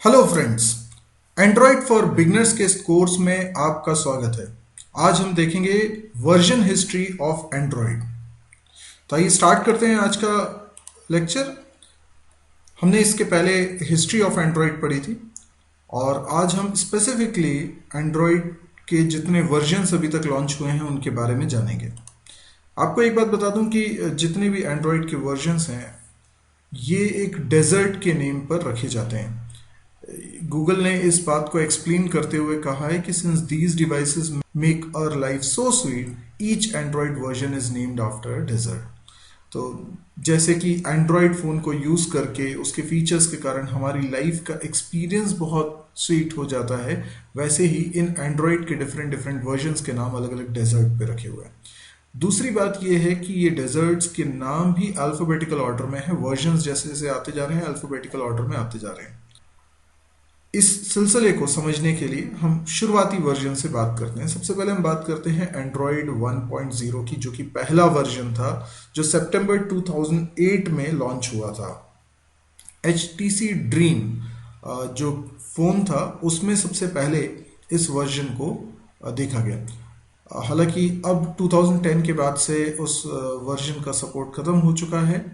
Hello friends, Android for beginners के इस course में आपका स्वागत है। आज हम देखेंगे वर्जन हिस्ट्री ऑफ एंड्रॉयड। तो आइए स्टार्ट करते हैं आज का लेक्चर। हमने इसके पहले हिस्ट्री ऑफ एंड्रॉयड पढ़ी थी और आज हम स्पेसिफिकली एंड्रॉयड के जितने वर्जन्स अभी तक लॉन्च हुए हैं उनके बारे में जानेंगे। आपको एक बात बता दूं कि जितने भी एंड्रॉयड के वर्जन्स हैं ये एक डेजर्ट के नेम पर रखे जाते हैं। गूगल ने इस बात को एक्सप्लेन करते हुए कहा है कि since these devices make our life so sweet, each Android version is named after a dessert. तो जैसे कि एंड्रॉयड फ़ोन को यूज़ करके उसके फीचर्स के कारण हमारी लाइफ का एक्सपीरियंस बहुत स्वीट हो जाता है, वैसे ही इन एंड्रॉयड के डिफरेंट डिफरेंट वर्जन्स के नाम अलग अलग डेजर्ट पे रखे हुए हैं। दूसरी बात यह है कि ये डेजर्ट्स के नाम भी अल्फ़ाबेटिकल ऑर्डर में है। वर्जन्स जैसे जैसे आते जा रहे हैं अल्फ़ाबेटिकल ऑर्डर में आते जा रहे हैं। इस सिलसिले को समझने के लिए हम शुरुआती वर्जन से बात करते हैं। सबसे पहले हम बात करते हैं एंड्रॉयड 1.0 की, जो कि पहला वर्जन था जो सितंबर 2008 में लॉन्च हुआ था। HTC ड्रीम जो फ़ोन था उसमें सबसे पहले इस वर्जन को देखा गया। हालांकि अब 2010 के बाद से उस वर्जन का सपोर्ट ख़त्म हो चुका है।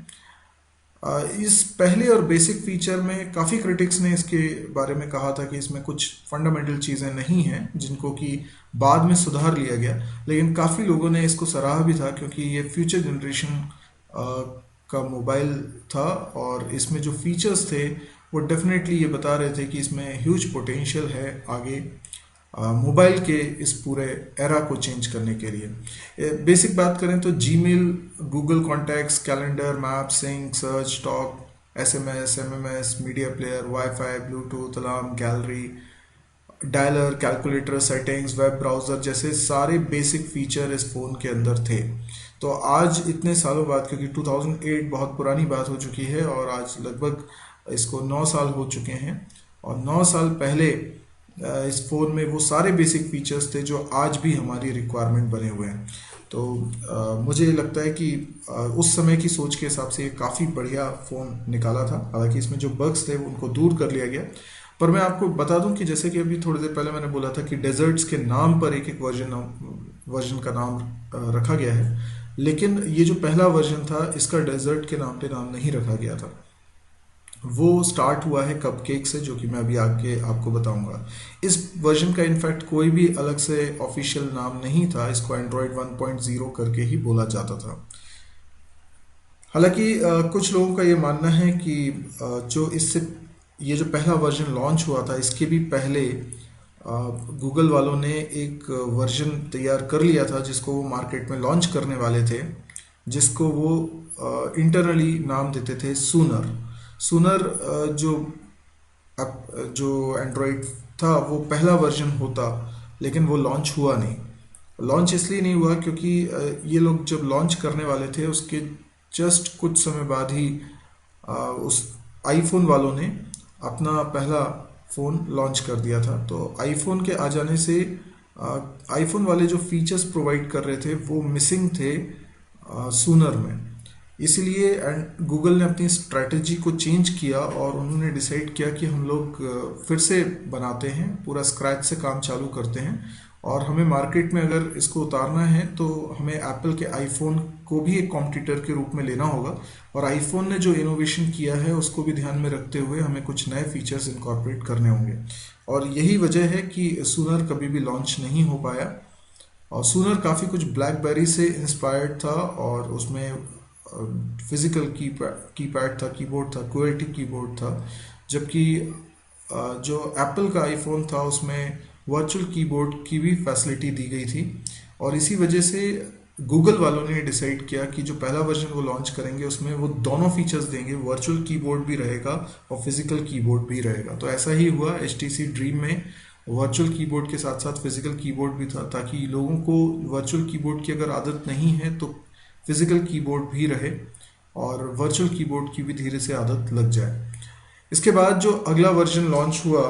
इस पहले और बेसिक फीचर में काफ़ी क्रिटिक्स ने इसके बारे में कहा था कि इसमें कुछ फंडामेंटल चीज़ें नहीं हैं जिनको कि बाद में सुधार लिया गया, लेकिन काफ़ी लोगों ने इसको सराहा भी था क्योंकि ये फ्यूचर जनरेशन का मोबाइल था और इसमें जो फीचर्स थे वो डेफिनेटली ये बता रहे थे कि इसमें ह्यूज पोटेंशियल है आगे मोबाइल के इस पूरे एरा को चेंज करने के लिए। बेसिक बात करें तो Gmail, Google contacts, calendar, map, sync, search, talk, SMS, MMS, media player, wifi, Bluetooth, alarm, gallery, dialer, calculator, settings, web browser जैसे सारे बेसिक फीचर इस फ़ोन के अंदर थे। तो आज इतने सालों बाद, क्योंकि 2008 बहुत पुरानी बात हो चुकी है और आज लगभग इसको 9 साल हो चुके हैं, और 9 साल पहले इस फ़ोन में वो सारे बेसिक फीचर्स थे जो आज भी हमारी रिक्वायरमेंट बने हुए हैं। तो मुझे लगता है कि उस समय की सोच के हिसाब से ये काफ़ी बढ़िया फ़ोन निकाला था। हालांकि इसमें जो बग्स थे उनको दूर कर लिया गया। पर मैं आपको बता दूं कि जैसे कि अभी थोड़ी देर पहले मैंने बोला था कि डेजर्ट्स के नाम पर एक एक वर्जन का नाम रखा गया है, लेकिन ये जो पहला वर्जन था इसका डेजर्ट के नाम पे नाम नहीं रखा गया था। वो स्टार्ट हुआ है कपकेक से, जो कि मैं अभी आगे आपको बताऊंगा। इस वर्जन का इनफैक्ट कोई भी अलग से ऑफिशियल नाम नहीं था, इसको एंड्रॉयड 1.0 करके ही बोला जाता था। हालांकि कुछ लोगों का ये मानना है कि जो इससे ये जो पहला वर्जन लॉन्च हुआ था इसके भी पहले गूगल वालों ने एक वर्जन तैयार कर लिया था जिसको वो मार्केट में लॉन्च करने वाले थे, जिसको वो इंटरनली नाम देते थे सूनर। सूनर जो एंड्रॉयड था वो पहला वर्जन होता, लेकिन वो लॉन्च हुआ नहीं। लॉन्च इसलिए नहीं हुआ क्योंकि ये लोग जब लॉन्च करने वाले थे उसके जस्ट कुछ समय बाद ही उस आईफोन वालों ने अपना पहला फ़ोन लॉन्च कर दिया था। तो आईफोन के आ जाने से आईफोन वाले जो फीचर्स प्रोवाइड कर रहे थे वो मिसिंग थे सूनर में। इसीलिए गूगल ने अपनी स्ट्रैटेजी को चेंज किया और उन्होंने डिसाइड किया कि हम लोग फिर से बनाते हैं, पूरा स्क्रैच से काम चालू करते हैं, और हमें मार्केट में अगर इसको उतारना है तो हमें एप्पल के आईफोन को भी एक कॉम्पिटिटर के रूप में लेना होगा। और आईफोन ने जो इनोवेशन किया है उसको भी ध्यान में रखते हुए हमें कुछ नए फीचर्स इनकॉर्पोरेट करने होंगे, और यही वजह है कि सूनर कभी भी लॉन्च नहीं हो पाया। और सूनर काफ़ी कुछ ब्लैकबेरी से इंस्पायर्ड था और उसमें फिजिकल कीपैड था, कीबोर्ड था, क्यूएलटी कीबोर्ड था, जबकि जो एप्पल का आईफोन था उसमें वर्चुअल कीबोर्ड की भी फैसिलिटी दी गई थी। और इसी वजह से गूगल वालों ने डिसाइड किया कि जो पहला वर्जन वो लॉन्च करेंगे उसमें वो दोनों फीचर्स देंगे, वर्चुअल कीबोर्ड भी रहेगा और फिजिकल कीबोर्ड भी रहेगा। तो ऐसा ही हुआ। HTC ड्रीम में वर्चुअल कीबोर्ड के साथ साथ फिजिकल कीबोर्ड भी था, ताकि लोगों को वर्चुअल कीबोर्ड की अगर आदत नहीं है तो फिजिकल कीबोर्ड भी रहे और वर्चुअल कीबोर्ड की भी धीरे से आदत लग जाए। इसके बाद जो अगला वर्जन लॉन्च हुआ,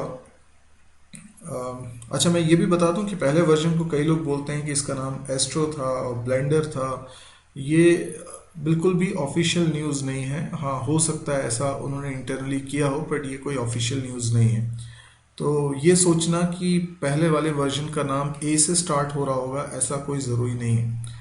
अच्छा मैं ये भी बता दूं कि पहले वर्जन को कई लोग बोलते हैं कि इसका नाम एस्ट्रो था और ब्लेंडर था। ये बिल्कुल भी ऑफिशियल न्यूज़ नहीं है। हाँ, हो सकता है ऐसा उन्होंने इंटरनली किया हो, बट ये कोई ऑफिशियल न्यूज़ नहीं है। तो ये सोचना कि पहले वाले वर्जन का नाम ए से स्टार्ट हो रहा होगा, ऐसा कोई ज़रूरी नहीं है।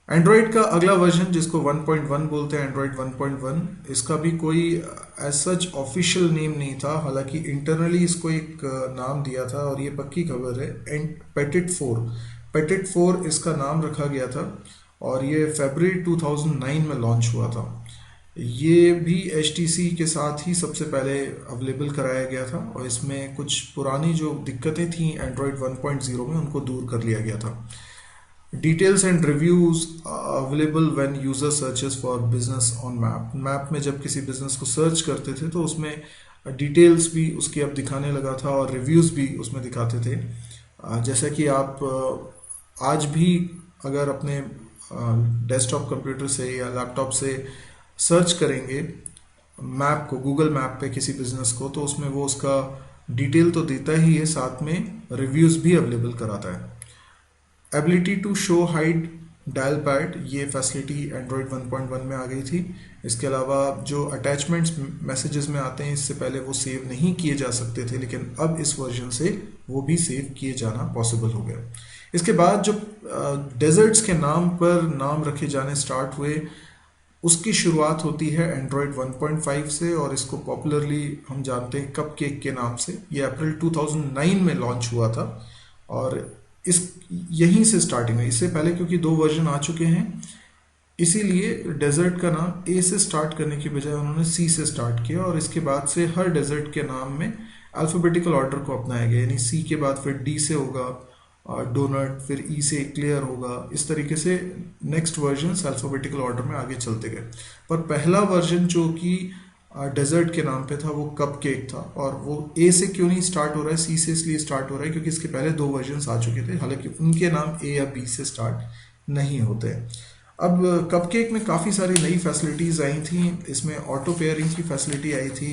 एंड्रॉयड का अगला वर्जन जिसको 1.1 बोलते हैं, एंड्रॉयड 1.1, इसका भी कोई एज सच ऑफिशियल नेम नहीं था। हालांकि इंटरनली इसको एक नाम दिया था, और ये पक्की खबर है, एंड पेटिट 4 इसका नाम रखा गया था, और ये फरवरी 2009 में लॉन्च हुआ था। ये भी HTC के साथ ही सबसे पहले अवेलेबल कराया गया था, और इसमें कुछ पुरानी जो दिक्कतें थी एंड्रॉयड 1.0 में उनको दूर कर लिया गया था। Details and reviews available when user searches for business on map में जब किसी बिजनेस को सर्च करते थे तो उसमें डिटेल्स भी उसकी अब दिखाने लगा था, और रिव्यूज भी उसमें दिखाते थे। जैसा कि आप आज भी अगर अपने डेस्कटॉप कंप्यूटर से या लैपटॉप से सर्च करेंगे मैप को, गूगल मैप पे किसी बिजनेस को, तो उसमें वो उसका डिटेल तो देता ही है, साथ में रिव्यूज भी अवेलेबल कराता है। Ability to show hide dial pad, ये फैसिलिटी एंड्रॉयड 1.1 में आ गई थी। इसके अलावा जो अटैचमेंट्स मैसेजेस में आते हैं, इससे पहले वो सेव नहीं किए जा सकते थे, लेकिन अब इस वर्जन से वो भी सेव किए जाना पॉसिबल हो गया। इसके बाद जो डेजर्ट्स के नाम पर नाम रखे जाने स्टार्ट हुए, उसकी शुरुआत होती है एंड्रॉयड 1.5 से, और इसको पॉपुलरली हम जानते हैं कपकेक के नाम से। ये अप्रैल 2009 में लॉन्च हुआ था, और इस यहीं से स्टार्टिंग है। इससे पहले क्योंकि 2 वर्जन आ चुके हैं, इसीलिए डेजर्ट का नाम ए से स्टार्ट करने की बजाय उन्होंने सी से स्टार्ट किया, और इसके बाद से हर डेजर्ट के नाम में अल्फ़ाबेटिकल ऑर्डर को अपनाया गया, यानी सी के बाद फिर डी से होगा डोनट, फिर ई से क्लियर होगा। इस तरीके से नेक्स्ट वर्जन अल्फ़ाबेटिकल ऑर्डर में आगे चलते गए। पर पहला वर्जन जो कि डेजर्ट के नाम पे था वो कप केक था, और वो ए से क्यों नहीं स्टार्ट हो रहा है, सी से इसलिए स्टार्ट हो रहा है क्योंकि इसके पहले 2 वर्जन आ चुके थे, हालांकि उनके नाम ए या बी से स्टार्ट नहीं होते। अब कपकेक में काफ़ी सारी नई फैसिलिटीज़ आई थी। इसमें ऑटो पेयरिंग की फैसिलिटी आई थी,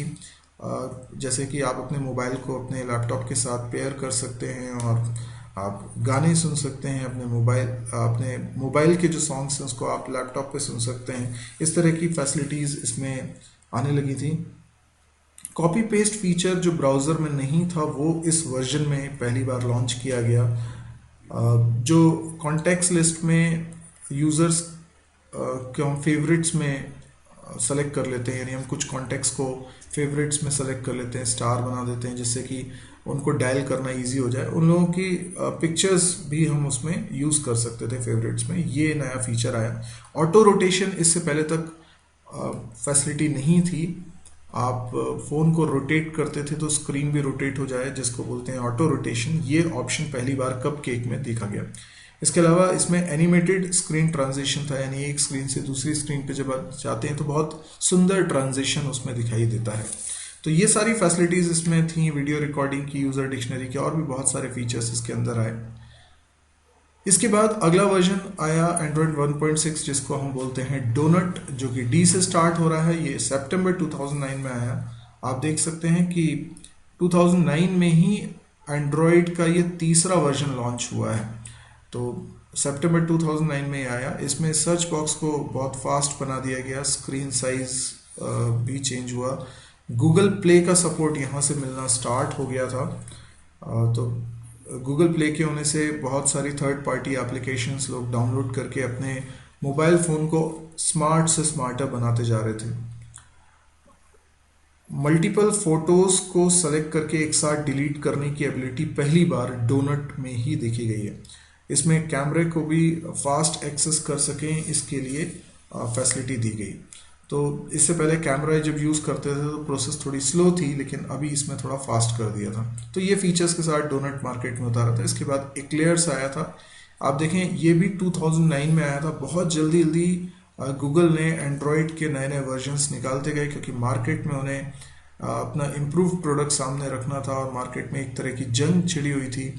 जैसे कि आप अपने मोबाइल को अपने लैपटॉप के साथ पेयर कर सकते हैं, और आप गाने सुन सकते हैं अपने मोबाइल के जो सॉन्ग्स हैं उसको आप लैपटॉप पे सुन सकते हैं। इस तरह की फैसिलिटीज़ इसमें आने लगी थी। कॉपी पेस्ट फीचर जो ब्राउज़र में नहीं था, वो इस वर्जन में पहली बार लॉन्च किया गया। जो कॉन्टेक्स्ट लिस्ट में यूज़र्स को हम फेवरेट्स में सेलेक्ट कर लेते हैं, यानी हम कुछ कॉन्टेक्स्ट को फेवरेट्स में सेलेक्ट कर लेते हैं, स्टार बना देते हैं जिससे कि उनको डायल करना इजी हो जाए। उन लोगों की पिक्चर्स भी हम उसमें यूज़ कर सकते थे फेवरेट्स में। ये नया फीचर आया। ऑटो रोटेशन इससे पहले तक फैसिलिटी नहीं थी। आप फ़ोन को रोटेट करते थे तो स्क्रीन भी रोटेट हो जाए, जिसको बोलते हैं ऑटो रोटेशन। ये ऑप्शन पहली बार कप केक में देखा गया। इसके अलावा इसमें एनिमेटेड स्क्रीन ट्रांजिशन था, यानी एक स्क्रीन से दूसरी स्क्रीन पे जब आप जाते हैं तो बहुत सुंदर ट्रांजिशन उसमें दिखाई देता है। तो ये सारी फैसिलिटीज़ इसमें थी, वीडियो रिकॉर्डिंग की, यूज़र डिक्शनरी के, और भी बहुत सारे फीचर्स इसके अंदर आए। इसके बाद अगला वर्जन आया एंड्रॉयड 1.6, जिसको हम बोलते हैं डोनट, जो कि डी से स्टार्ट हो रहा है। ये सितंबर 2009 में आया। आप देख सकते हैं कि 2009 में ही एंड्रॉयड का ये तीसरा वर्जन लॉन्च हुआ है, तो सितंबर 2009 में आया। इसमें सर्च बॉक्स को बहुत फास्ट बना दिया गया, स्क्रीन साइज भी चेंज हुआ। गूगल प्ले का सपोर्ट यहाँ से मिलना स्टार्ट हो गया था। तो गूगल प्ले के होने से बहुत सारी थर्ड पार्टी एप्लीकेशंस लोग डाउनलोड करके अपने मोबाइल फ़ोन को स्मार्ट से स्मार्टर बनाते जा रहे थे। मल्टीपल फोटोज़ को सेलेक्ट करके एक साथ डिलीट करने की एबिलिटी पहली बार डोनट में ही देखी गई है। इसमें कैमरे को भी फास्ट एक्सेस कर सकें, इसके लिए फैसिलिटी दी गई। तो इससे पहले कैमरा जब यूज़ करते थे तो प्रोसेस थोड़ी स्लो थी, लेकिन अभी इसमें थोड़ा फास्ट कर दिया था। तो ये फीचर्स के साथ डोनट मार्केट में उतारा था। इसके बाद एक्लेयर्स आया था। आप देखें ये भी 2009 में आया था। बहुत जल्दी जल्दी गूगल ने एंड्रॉयड के नए नए वर्जन्स निकालते गए, क्योंकि मार्केट में उन्हें अपना इम्प्रूव प्रोडक्ट सामने रखना था, और मार्केट में एक तरह की जंग छिड़ी हुई थी।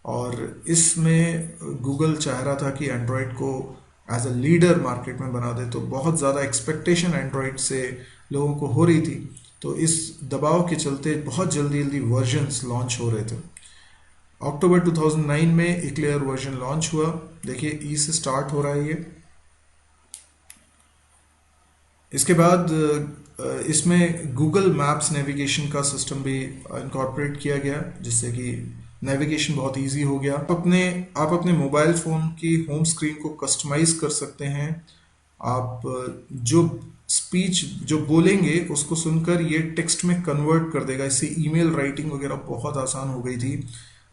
और इसमें गूगल चाह रहा था कि एंड्रॉयड को एज अ लीडर मार्केट में बना दे। तो बहुत ज़्यादा एक्सपेक्टेशन एंड्रॉयड से लोगों को हो रही थी, तो इस दबाव के चलते बहुत जल्दी जल्दी वर्जन्स लॉन्च हो रहे थे। अक्टूबर 2009 में एक्लेयर वर्जन लॉन्च हुआ। देखिए ई से स्टार्ट हो रहा है ये। इसके बाद इसमें गूगल मैप्स नेविगेशन का सिस्टम भी इनकॉर्पोरेट किया गया, जिससे कि नेविगेशन बहुत इजी हो गया। आप अपने मोबाइल फ़ोन की होम स्क्रीन को कस्टमाइज कर सकते हैं। आप जो स्पीच जो बोलेंगे उसको सुनकर ये टेक्स्ट में कन्वर्ट कर देगा। इससे ईमेल राइटिंग वगैरह बहुत आसान हो गई थी।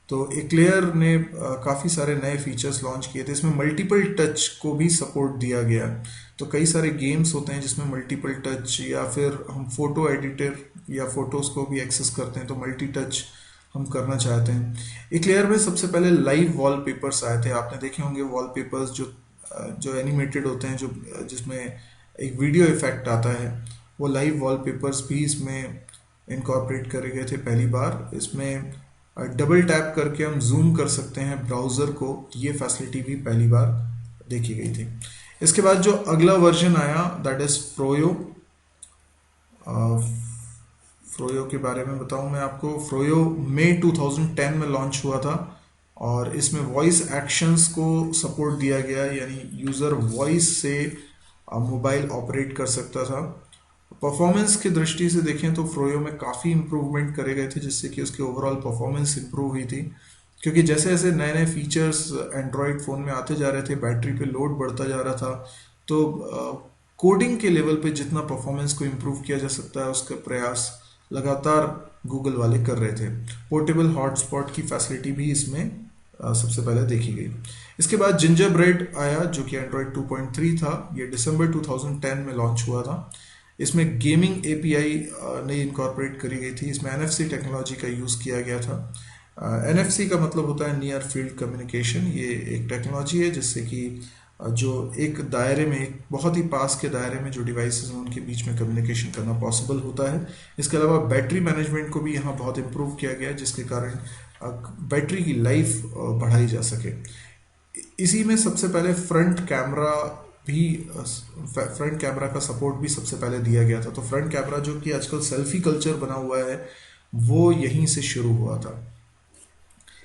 तो एक्लेयर ने काफ़ी सारे नए फीचर्स लॉन्च किए थे। इसमें मल्टीपल टच को भी सपोर्ट दिया गया। तो कई सारे गेम्स होते हैं जिसमें मल्टीपल टच, या फिर हम फोटो एडिटर या फोटोज़ को भी एक्सेस करते हैं तो मल्टी टच हम करना चाहते हैं। एक्लेयर में सबसे पहले लाइव वॉलपेपर्स आए थे। आपने देखे होंगे वॉलपेपर्स जो एनिमेटेड होते हैं, जो जिसमें एक वीडियो इफेक्ट आता है, वो लाइव वॉलपेपर्स भी इसमें इनकॉर्पोरेट करे गए थे पहली बार। इसमें डबल टैप करके हम जूम कर सकते हैं ब्राउज़र को। ये फैसिलिटी भी पहली बार देखी गई थी। इसके बाद जो अगला वर्जन आया दैट इज़ फ्रोयो। फ्रोयो के बारे में बताऊं मैं आपको। फ्रोयो मई 2010 में लॉन्च हुआ था और इसमें वॉइस एक्शंस को सपोर्ट दिया गया, यानी यूज़र वॉइस से मोबाइल ऑपरेट कर सकता था। परफॉर्मेंस की दृष्टि से देखें तो फ्रोयो में काफ़ी इंप्रूवमेंट करे गए थे, जिससे कि उसकी ओवरऑल परफॉर्मेंस इंप्रूव हुई थी। क्योंकि जैसे जैसे नए नए फीचर्स एंड्रॉयड फ़ोन में आते जा रहे थे, बैटरी पे लोड बढ़ता जा रहा था, तो कोडिंग के लेवल पे जितना परफॉर्मेंस को इम्प्रूव किया जा सकता है उसका प्रयास लगातार गूगल वाले कर रहे थे। पोर्टेबल हॉटस्पॉट की फैसिलिटी भी इसमें सबसे पहले देखी गई। इसके बाद जिंजर ब्रेड आया, जो कि एंड्रॉयड 2.3 था। ये दिसंबर 2010 में लॉन्च हुआ था। इसमें गेमिंग एपीआई नई इनकॉर्पोरेट करी गई थी। इसमें एनएफसी टेक्नोलॉजी का यूज़ किया गया था। एनएफसी का मतलब होता है नियर फील्ड कम्युनिकेशन। ये एक टेक्नोलॉजी है जिससे कि जो एक दायरे में, एक बहुत ही पास के दायरे में जो डिवाइसेस हैं उनके बीच में कम्युनिकेशन करना पॉसिबल होता है। इसके अलावा बैटरी मैनेजमेंट को भी यहाँ बहुत इम्प्रूव किया गया है, जिसके कारण बैटरी की लाइफ बढ़ाई जा सके। इसी में सबसे पहले फ्रंट कैमरा का सपोर्ट भी सबसे पहले दिया गया था। तो फ्रंट कैमरा, जो कि आजकल सेल्फी कल्चर बना हुआ है, वो यहीं से शुरू हुआ था।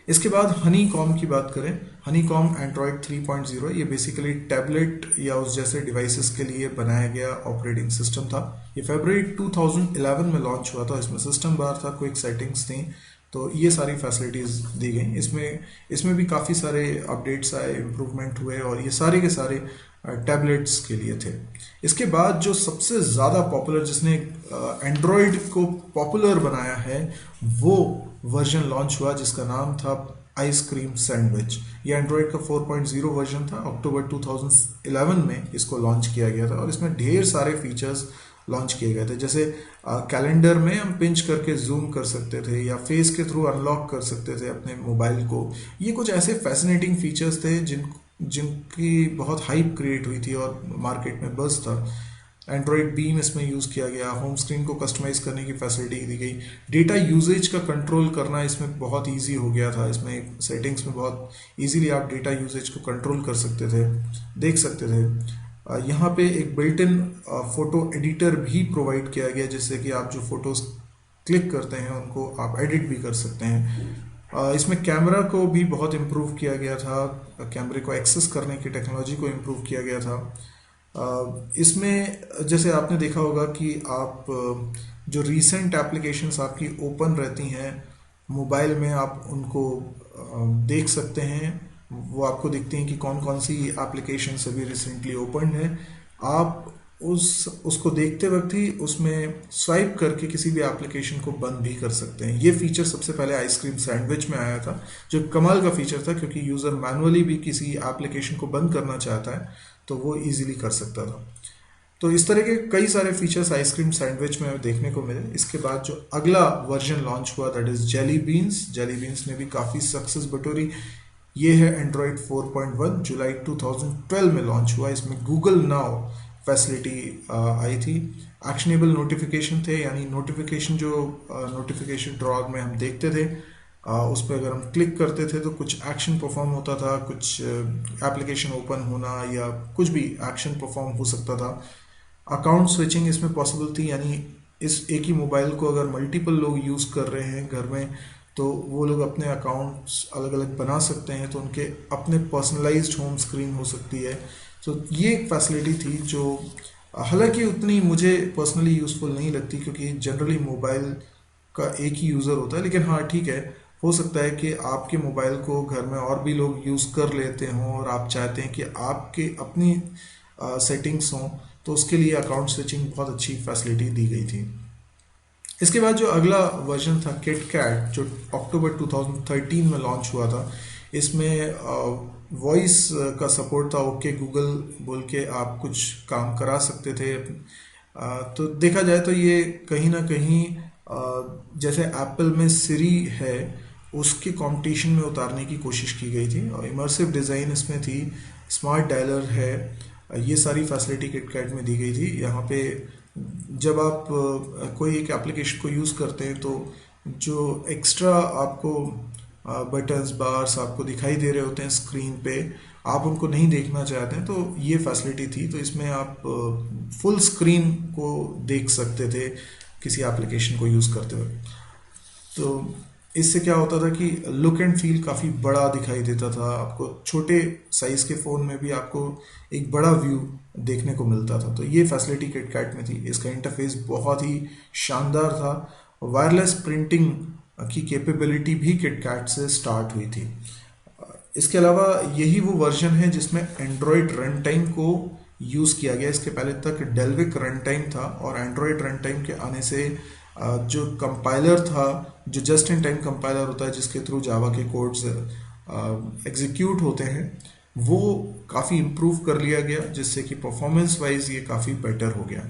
इसके बाद हनी कॉम की बात करें। हनी कॉम एंड्रॉयड 3.0, ये बेसिकली टैबलेट या उस जैसे डिवाइसेस के लिए बनाया गया ऑपरेटिंग सिस्टम था। ये फरवरी 2011 में लॉन्च हुआ था। इसमें सिस्टम बार था, क्विक सेटिंग्स थी, तो ये सारी फैसिलिटीज़ दी गई। इसमें भी काफ़ी सारे अपडेट्स आए, इम्प्रूवमेंट हुए, और ये सारे के सारे टैबलेट्स के लिए थे। इसके बाद जो सबसे ज़्यादा पॉपुलर, जिसने एंड्रॉयड को पॉपुलर बनाया है, वो वर्जन लॉन्च हुआ जिसका नाम था आइसक्रीम सैंडविच। ये एंड्रॉयड का 4.0 वर्जन था। अक्टूबर 2011 में इसको लॉन्च किया गया था और इसमें ढेर सारे फीचर्स लॉन्च किए गए थे। जैसे कैलेंडर में हम पिंच करके जूम कर सकते थे, या फेस के थ्रू अनलॉक कर सकते थे अपने मोबाइल को। ये कुछ ऐसे फैसिनेटिंग फीचर्स थे जिनकी बहुत हाइप क्रिएट हुई थी और मार्केट में बज़ था। एंड्रॉयड बीम इसमें यूज़ किया गया। होम स्क्रीन को कस्टमाइज करने की फैसिलिटी दी गई। डेटा यूजेज का कंट्रोल करना इसमें बहुत इजी हो गया था। इसमें सेटिंग्स में बहुत इजीली आप डेटा यूजेज को कंट्रोल कर सकते थे, देख सकते थे। यहाँ पे एक बिल्ट इन फोटो एडिटर भी प्रोवाइड किया गया, जिससे कि आप जो फोटोज़ क्लिक करते हैं उनको आप एडिट भी कर सकते हैं। इसमें कैमरा को भी बहुत इम्प्रूव किया गया था। कैमरे को एक्सेस करने की टेक्नोलॉजी को इम्प्रूव किया गया था। इसमें जैसे आपने देखा होगा कि आप जो रीसेंट एप्लीकेशंस आपकी ओपन रहती हैं मोबाइल में, आप उनको देख सकते हैं। वो आपको दिखती हैं कि कौन कौन सी एप्लीकेशंस अभी रिसेंटली ओपन है। आप उसको देखते वक्त ही उसमें स्वाइप करके किसी भी एप्लीकेशन को बंद भी कर सकते हैं। ये फीचर सबसे पहले आइसक्रीम सैंडविच में आया था, जो कमाल का फीचर था, क्योंकि यूज़र मैनुअली भी किसी एप्लीकेशन को बंद करना चाहता है तो वो इजीली कर सकता था। तो इस तरह के कई सारे फीचर्स आइसक्रीम सैंडविच में देखने को मिले। इसके बाद जो अगला वर्जन लॉन्च हुआ that is jelly beans. Jelly beans ने भी काफ़ी सक्सेस बटोरी। ये है एंड्रॉयड 4.1, जुलाई 2012 में लॉन्च हुआ। इसमें गूगल नाउ फैसिलिटी आई थी। एक्शनेबल नोटिफिकेशन थे, यानी नोटिफिकेशन जो नोटिफिकेशन ड्रॉर में हम देखते थे, उस पर अगर हम क्लिक करते थे तो कुछ एक्शन परफॉर्म होता था, कुछ एप्लीकेशन ओपन होना या कुछ भी एक्शन परफॉर्म हो सकता था। अकाउंट स्विचिंग इसमें पॉसिबल थी, यानी इस एक ही मोबाइल को अगर मल्टीपल लोग यूज़ कर रहे हैं घर में, तो वो लोग अपने अकाउंट्स अलग अलग बना सकते हैं, तो उनके अपने पर्सनलाइज्ड होम स्क्रीन हो सकती है। तो ये एक फैसिलिटी थी जो हालांकि उतनी मुझे पर्सनली यूज़फुल नहीं लगती, क्योंकि जनरली मोबाइल का एक ही यूज़र होता है। लेकिन हाँ ठीक है, हो सकता है कि आपके मोबाइल को घर में और भी लोग यूज़ कर लेते हों और आप चाहते हैं कि आपके अपनी सेटिंग्स हों, तो उसके लिए अकाउंट स्विचिंग बहुत अच्छी फैसिलिटी दी गई थी। इसके बाद जो अगला वर्जन था किट कैट, जो अक्टूबर 2013 में लॉन्च हुआ था, इसमें वॉइस का सपोर्ट था। ओके गूगल बोल के आप कुछ काम करा सकते थे। तो देखा जाए तो ये कहीं ना कहीं जैसे एप्पल में सिरी है, उसके कंपटीशन में उतारने की कोशिश की गई थी। और इमर्सिव डिज़ाइन इसमें थी, स्मार्ट डायलर है, ये सारी फैसिलिटी किटकैट में दी गई थी। यहाँ पे जब आप कोई एक एप्लीकेशन को यूज़ करते हैं तो जो एक्स्ट्रा आपको बटन्स बार्स आपको दिखाई दे रहे होते हैं स्क्रीन पे, आप उनको नहीं देखना चाहते हैं, तो ये फैसिलिटी थी। तो इसमें आप फुल स्क्रीन को देख सकते थे किसी एप्लीकेशन को यूज़ करते हुए। तो इससे क्या होता था कि लुक एंड फील काफ़ी बड़ा दिखाई देता था आपको। छोटे साइज़ के फ़ोन में भी आपको एक बड़ा व्यू देखने को मिलता था। तो ये फैसिलिटी किटकैट में थी। इसका इंटरफेस बहुत ही शानदार था। वायरलेस प्रिंटिंग की कैपेबिलिटी भी किटकैट से स्टार्ट हुई थी। इसके अलावा यही वो वर्जन है जिसमें एंड्रॉयड रन टाइम को यूज़ किया गया। इसके पहले तक डेल्विक रन टाइम था, और एंड्रॉयड रन टाइम के आने से जो कंपाइलर था, जो जस्ट इन टाइम कंपाइलर होता है जिसके थ्रू जावा के कोड्स एग्जीक्यूट होते हैं, वो काफ़ी इम्प्रूव कर लिया गया, जिससे कि परफॉर्मेंस वाइज ये काफ़ी बेटर हो गया।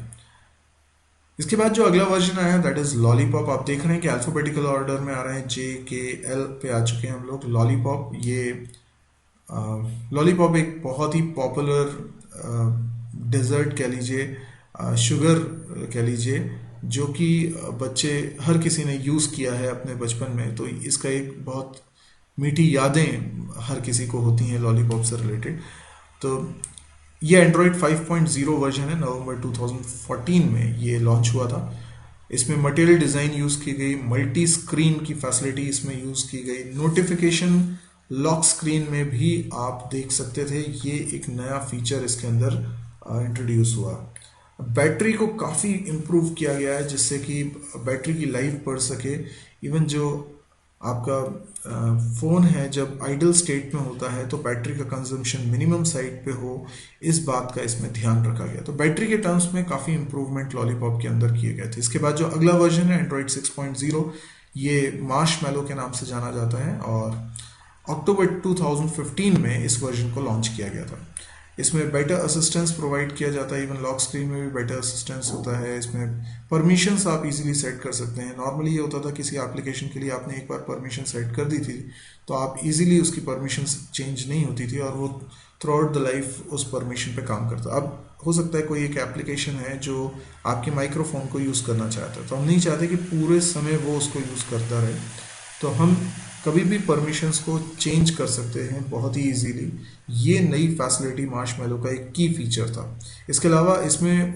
इसके बाद जो अगला वर्जन आया दैट इज लॉलीपॉप। आप देख रहे हैं कि अल्फाबेटिकल ऑर्डर में आ रहे हैं, JKL पे आ चुके हैं हम लोग। लॉलीपॉप, ये लॉलीपॉप एक बहुत ही पॉपुलर डेजर्ट कह लीजिए, शुगर कह लीजिए, जो कि बच्चे हर किसी ने यूज़ किया है अपने बचपन में। तो इसका एक बहुत मीठी यादें हर किसी को होती हैं लॉलीपॉप से रिलेटेड। तो ये एंड्रॉयड 5.0 वर्जन है, नवंबर 2014 में ये लॉन्च हुआ था। इसमें मटेरियल डिज़ाइन यूज़ की गई, मल्टी स्क्रीन की फैसिलिटी इसमें यूज़ की गई, नोटिफिकेशन लॉक स्क्रीन में भी आप देख सकते थे। ये एक नया फीचर इसके अंदर इंट्रोड्यूस हुआ। बैटरी को काफ़ी इम्प्रूव किया गया है, जिससे कि बैटरी की लाइफ बढ़ सके। इवन जो आपका फ़ोन है जब आइडल स्टेट में होता है तो बैटरी का कंजम्पशन मिनिमम साइड पे हो, इस बात का इसमें ध्यान रखा गया। तो बैटरी के टर्म्स में काफ़ी इंप्रूवमेंट लॉलीपॉप के अंदर किए गए थे। इसके बाद जो अगला वर्जन है एंड्रॉयड 6.0, ये मार्शमैलो के नाम से जाना जाता है, और अक्टूबर 2015 में इस वर्जन को लॉन्च किया गया था। इसमें बेटर असिस्टेंस प्रोवाइड किया जाता है, इवन लॉक स्क्रीन में भी बेटर असिस्टेंस होता है। इसमें परमिशंस आप इजीली सेट कर सकते हैं। नॉर्मली ये होता था किसी एप्लीकेशन के लिए आपने एक बार परमिशन सेट कर दी थी तो आप इजीली उसकी परमिशंस चेंज नहीं होती थी, और वो थ्रू आउट द लाइफ उस परमिशन पे काम करता। अब हो सकता है कोई एक एप्लीकेशन है जो आपके माइक्रोफोन को यूज़ करना चाहता है, तो हम नहीं चाहते कि पूरे समय वो उसको यूज़ करता रहे, तो हम कभी भी परमिशंस को चेंज कर सकते हैं बहुत ही इजीली। ये नई फैसिलिटी मार्शमैलो का एक की फीचर था। इसके अलावा इसमें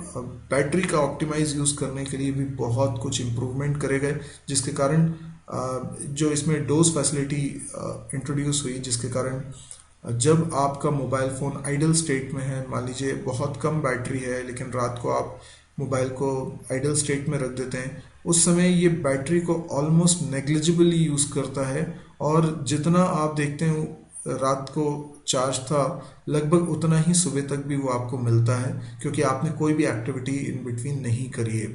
बैटरी का ऑप्टिमाइज यूज़ करने के लिए भी बहुत कुछ इम्प्रूवमेंट करे गए, जिसके कारण जो इसमें डोज फैसिलिटी इंट्रोड्यूस हुई, जिसके कारण जब आपका मोबाइल फ़ोन आइडल स्टेट में है, मान लीजिए बहुत कम बैटरी है लेकिन रात को आप मोबाइल को आइडल स्टेट में रख देते हैं, उस समय ये बैटरी को ऑलमोस्ट नेग्लिजिबली यूज़ करता है, और जितना आप देखते हैं रात को चार्ज था लगभग उतना ही सुबह तक भी वो आपको मिलता है, क्योंकि आपने कोई भी एक्टिविटी इन बिटवीन नहीं करी है।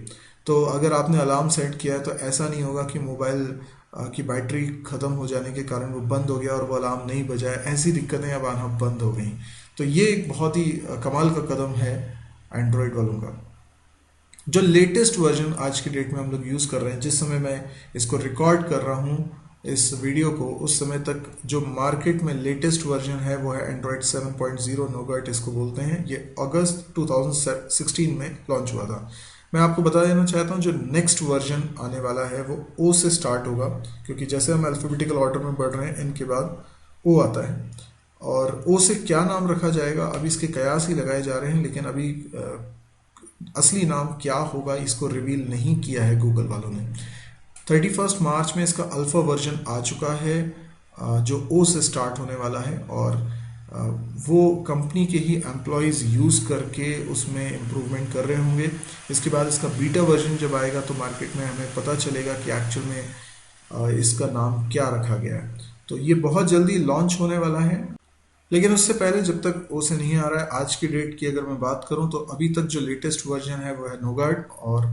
तो अगर आपने अलार्म सेट किया है तो ऐसा नहीं होगा कि मोबाइल की बैटरी ख़त्म हो जाने के कारण वो बंद हो गया और वो अलार्म नहीं बजा है, ऐसी दिक्कतें अब आना बंद हो गई। तो ये एक बहुत ही कमाल का कदम है एंड्रॉयड वालों का। जो लेटेस्ट वर्जन आज की डेट में हम लोग यूज़ कर रहे हैं, जिस समय मैं इसको रिकॉर्ड कर रहा हूँ इस वीडियो को, उस समय तक जो मार्केट में लेटेस्ट वर्जन है वो है एंड्रॉयड 7.0 नोगट इसको बोलते हैं। ये अगस्त 2016 में लॉन्च हुआ था। मैं आपको बता देना चाहता हूँ जो नेक्स्ट वर्जन आने वाला है वो ओ से स्टार्ट होगा, क्योंकि जैसे हम अल्फाबेटिकल ऑर्डर में बढ़ रहे हैं इनके बाद ओ आता है, और ओ से क्या नाम रखा जाएगा अभी इसके कयास ही लगाए जा रहे हैं, लेकिन अभी असली नाम क्या होगा इसको रिवील नहीं किया है गूगल वालों ने। 31 मार्च में इसका अल्फा वर्जन आ चुका है जो ओ से स्टार्ट होने वाला है, और अ, वो कंपनी के ही एम्प्लॉयज़ यूज़ करके उसमें इम्प्रूवमेंट कर रहे होंगे। इसके बाद इसका बीटा वर्जन जब आएगा तो मार्केट में हमें पता चलेगा कि एक्चुअल में इसका नाम क्या रखा गया है। तो ये बहुत जल्दी लॉन्च होने वाला है, लेकिन उससे पहले जब तक ओसे नहीं आ रहा है, आज की डेट की अगर मैं बात करूं तो अभी तक जो लेटेस्ट वर्जन है वो है नोगार्ड, और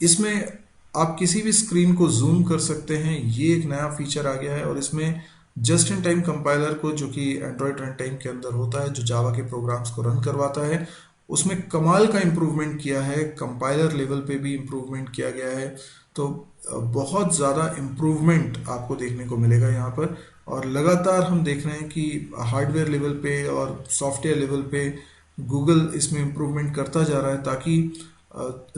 इसमें आप किसी भी स्क्रीन को जूम कर सकते हैं। ये एक नया फीचर आ गया है, और इसमें जस्ट इन टाइम कंपाइलर को, जो कि एंड्रॉयड रन टाइम के अंदर होता है, जो जावा के प्रोग्राम्स को रन करवाता है, उसमें कमाल का इम्प्रूवमेंट किया है। कंपाइलर लेवल पे भी इम्प्रूवमेंट किया गया है। तो बहुत ज़्यादा इम्प्रूवमेंट आपको देखने को मिलेगा यहाँ पर, और लगातार हम देख रहे हैं कि हार्डवेयर लेवल पे और सॉफ्टवेयर लेवल पे गूगल इसमें इम्प्रूवमेंट करता जा रहा है, ताकि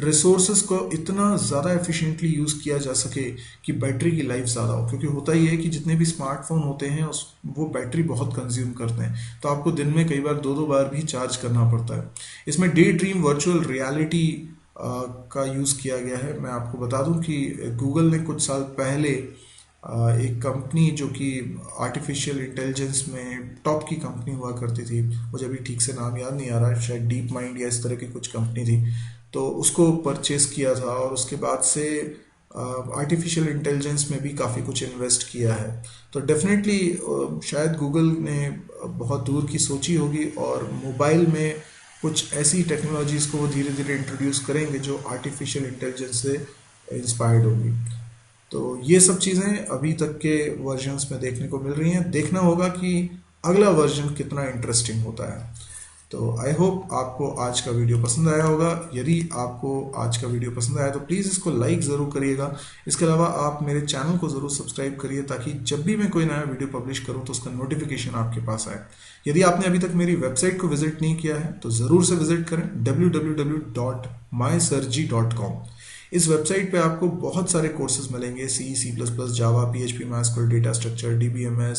रिसोर्सेज को इतना ज़्यादा एफिशिएंटली यूज़ किया जा सके कि बैटरी की लाइफ ज़्यादा हो। क्योंकि होता ही है कि जितने भी स्मार्टफोन होते हैं वो बैटरी बहुत कंज्यूम करते हैं, तो आपको दिन में कई बार दो दो बार भी चार्ज करना पड़ता है। इसमें डे ड्रीम वर्चुअल रियलिटी का यूज़ किया गया है। मैं आपको बता दूं कि गूगल ने कुछ साल पहले एक कंपनी जो कि आर्टिफिशियल इंटेलिजेंस में टॉप की कंपनी हुआ करती थी, मुझे अभी ठीक से नाम याद नहीं आ रहा है, शायद डीप माइंड या इस तरह की कुछ कंपनी थी, तो उसको परचेस किया था, और उसके बाद से आर्टिफिशियल इंटेलिजेंस में भी काफ़ी कुछ इन्वेस्ट किया है। तो डेफिनेटली शायद गूगल ने बहुत दूर की सोची होगी, और मोबाइल में कुछ ऐसी टेक्नोलॉजीज़ को वो धीरे धीरे इंट्रोड्यूस करेंगे जो आर्टिफिशियल इंटेलिजेंस से इंस्पायर्ड होगी। तो ये सब चीज़ें अभी तक के वर्जन्स में देखने को मिल रही हैं। देखना होगा कि अगला वर्जन कितना इंटरेस्टिंग होता है। तो आई होप आपको आज का वीडियो पसंद आया होगा। यदि आपको आज का वीडियो पसंद आया तो प्लीज़ इसको लाइक ज़रूर करिएगा। इसके अलावा आप मेरे चैनल को ज़रूर सब्सक्राइब करिए, ताकि जब भी मैं कोई नया वीडियो पब्लिश करूं तो उसका नोटिफिकेशन आपके पास आए। यदि आपने अभी तक मेरी वेबसाइट को विजिट नहीं किया है तो ज़रूर से विजिट करें, www.mysurgy.com। इस वेबसाइट पे आपको बहुत सारे कोर्सेज मिलेंगे, C++, जावा, PHP, MySQL, data structure, DBMS,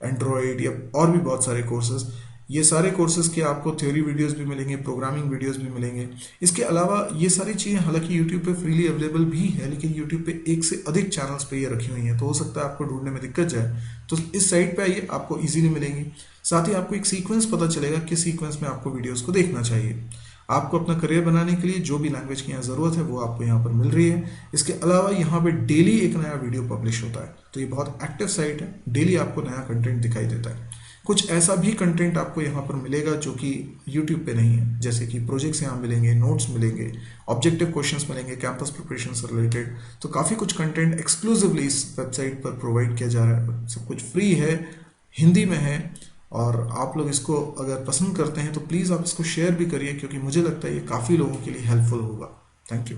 Android, या और भी बहुत सारे कोर्सेज। ये सारे कोर्सेज के आपको थ्योरी वीडियोस भी मिलेंगे, प्रोग्रामिंग वीडियोस भी मिलेंगे। इसके अलावा ये सारी चीज़ें हालांकि यूट्यूब पे फ्रीली अवेलेबल भी है, लेकिन यूट्यूब पे एक से अधिक चैनल्स पे ये रखी हुई हैं, तो हो सकता है आपको ढूंढने में दिक्कत जाए। तो इस साइट पे आइए, आपको इजीली मिलेंगी। साथ ही आपको एक सीक्वेंस पता चलेगा किस सीक्वेंस में आपको वीडियोस को देखना चाहिए। आपको अपना करियर बनाने के लिए जो भी लैंग्वेज की यहाँ ज़रूरत है वो आपको यहाँ पर मिल रही है। इसके अलावा यहाँ पे डेली एक नया वीडियो पब्लिश होता है, तो ये बहुत एक्टिव साइट है। डेली आपको नया कंटेंट दिखाई देता है। कुछ ऐसा भी कंटेंट आपको यहाँ पर मिलेगा जो कि यूट्यूब पे नहीं है, जैसे कि प्रोजेक्ट्स यहाँ मिलेंगे, नोट्स मिलेंगे, ऑब्जेक्टिव क्वेश्चंस मिलेंगे, कैंपस प्रिपरेशन से रिलेटेड। तो काफ़ी कुछ कंटेंट एक्सक्लूसिवली इस वेबसाइट पर प्रोवाइड किया जा रहा है। सब कुछ फ्री है, हिंदी में है, और आप लोग इसको अगर पसंद करते हैं तो प्लीज़ आप इसको शेयर भी करिए, क्योंकि मुझे लगता है ये काफ़ी लोगों के लिए हेल्पफुल होगा। Thank you.